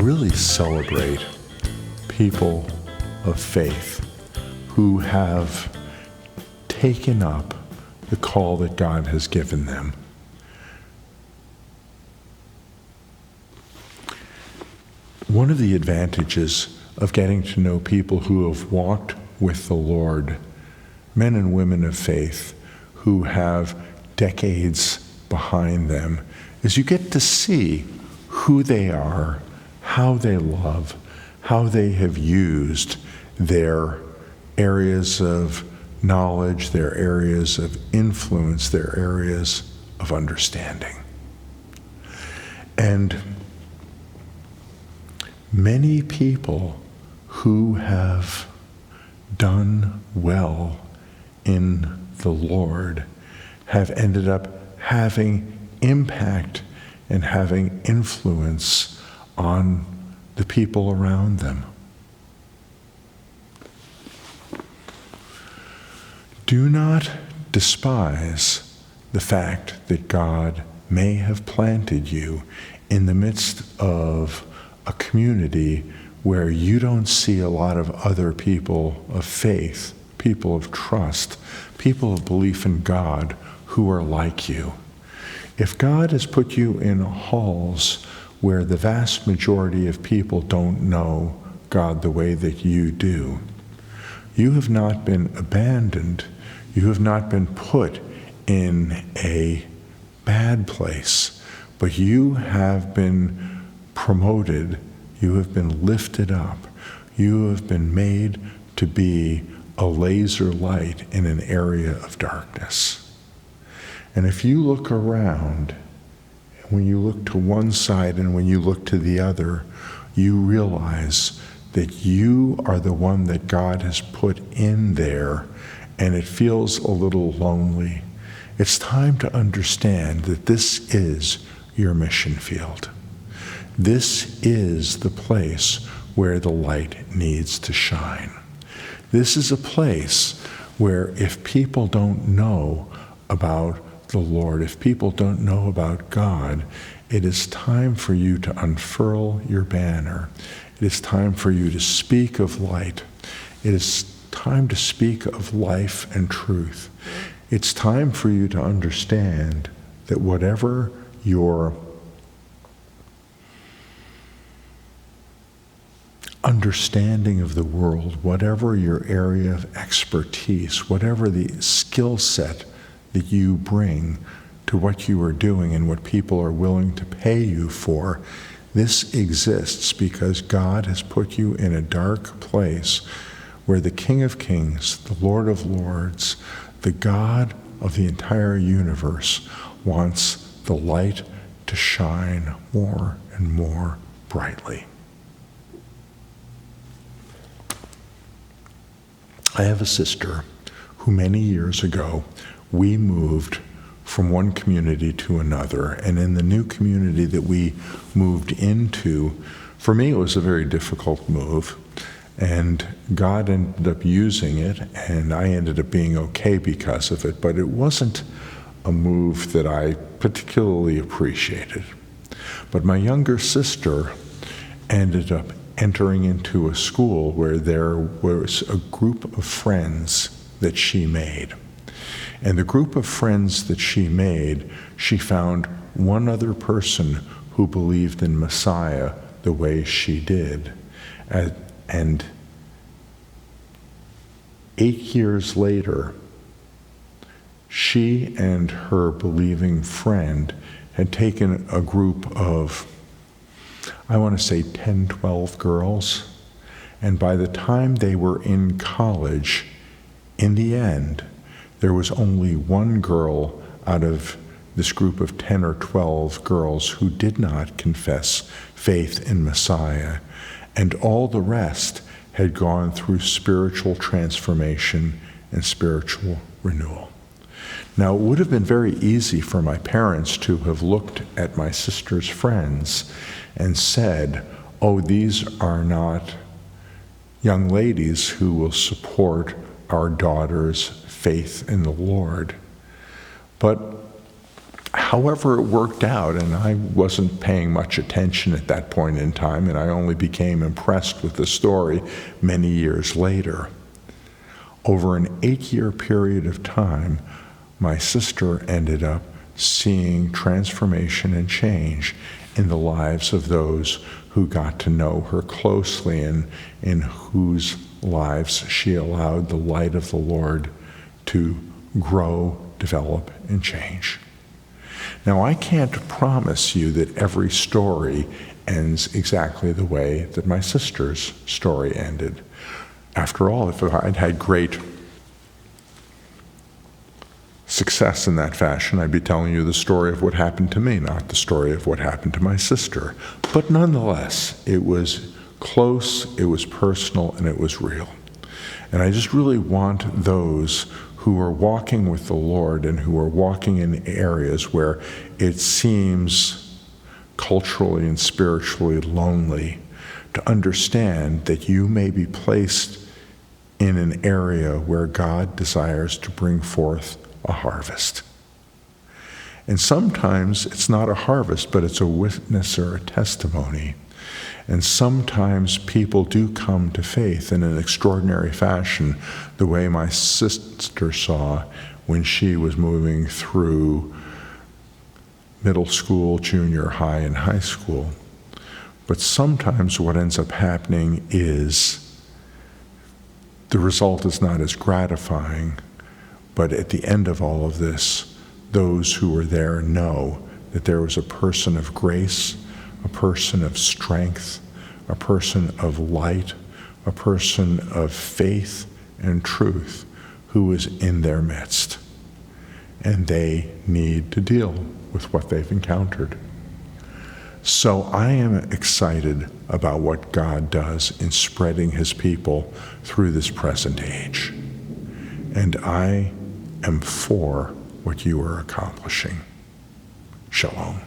really celebrate people of faith who have taken up the call that God has given them. One of the advantages of getting to know people who have walked with the Lord, men and women of faith who have decades behind them, is you get to see who they are, how they love, how they have used their areas of knowledge, their areas of influence, their areas of understanding. And many people who have done well in the Lord have ended up having impact and having influence on the people around them. Do not despise the fact that God may have planted you in the midst of a community where you don't see a lot of other people of faith, people of trust, people of belief in God who are like you. If God has put you in halls where the vast majority of people don't know God the way that you do, you have not been abandoned. You have not been put in a bad place, but you have been promoted. You have been lifted up. You have been made to be a laser light in an area of darkness. And if you look around, when you look to one side and when you look to the other, you realize that you are the one that God has put in there, and it feels a little lonely. It's time to understand that this is your mission field. This is the place where the light needs to shine. This is a place where if people don't know about the Lord, if people don't know about God, it is time for you to unfurl your banner. It is time for you to speak of light. It is time to speak of life and truth. It's time for you to understand that whatever your understanding of the world, whatever your area of expertise, whatever the skill set that you bring to what you are doing and what people are willing to pay you for, this exists because God has put you in a dark place where the King of Kings, the Lord of Lords, the God of the entire universe wants the light to shine more and more brightly. I have a sister who many years ago we moved from one community to another, and in the new community that we moved into, for me it was a very difficult move, and God ended up using it, and I ended up being okay because of it, but it wasn't a move that I particularly appreciated. But my younger sister ended up entering into a school where there was a group of friends that she made. And the group of friends that she made, she found one other person who believed in Messiah the way she did. And 8 years later, she and her believing friend had taken a group of, I want to say 10, 12 girls, and by the time they were in college, in the end, there was only one girl out of this group of 10 or 12 girls who did not confess faith in Messiah, and all the rest had gone through spiritual transformation and spiritual renewal. Now, it would have been very easy for my parents to have looked at my sister's friends and said, oh, these are not young ladies who will support our daughter's faith in the Lord. But However, it worked out, and I wasn't paying much attention at that point in time, and I only became impressed with the story many years later. Over an 8-year period of time, my sister ended up seeing transformation and change in the lives of those who got to know her closely and in whose lives she allowed the light of the Lord to grow, develop, and change. Now, I can't promise you that every story ends exactly the way that my sister's story ended. After all, if I'd had great success in that fashion, I'd be telling you the story of what happened to me, not the story of what happened to my sister. But nonetheless, it was close, it was personal, and it was real. And I just really want those who are walking with the Lord and who are walking in areas where it seems culturally and spiritually lonely to understand that you may be placed in an area where God desires to bring forth a harvest. And sometimes it's not a harvest, but it's a witness or a testimony. And sometimes people do come to faith in an extraordinary fashion, the way my sister saw when she was moving through middle school, junior high, and high school. But sometimes what ends up happening is the result is not as gratifying, but at the end of all of this, those who were there know that there was a person of grace, a person of strength, a person of light, a person of faith and truth who is in their midst. And they need to deal with what they've encountered. So I am excited about what God does in spreading his people through this present age. And I am for what you are accomplishing. Shalom.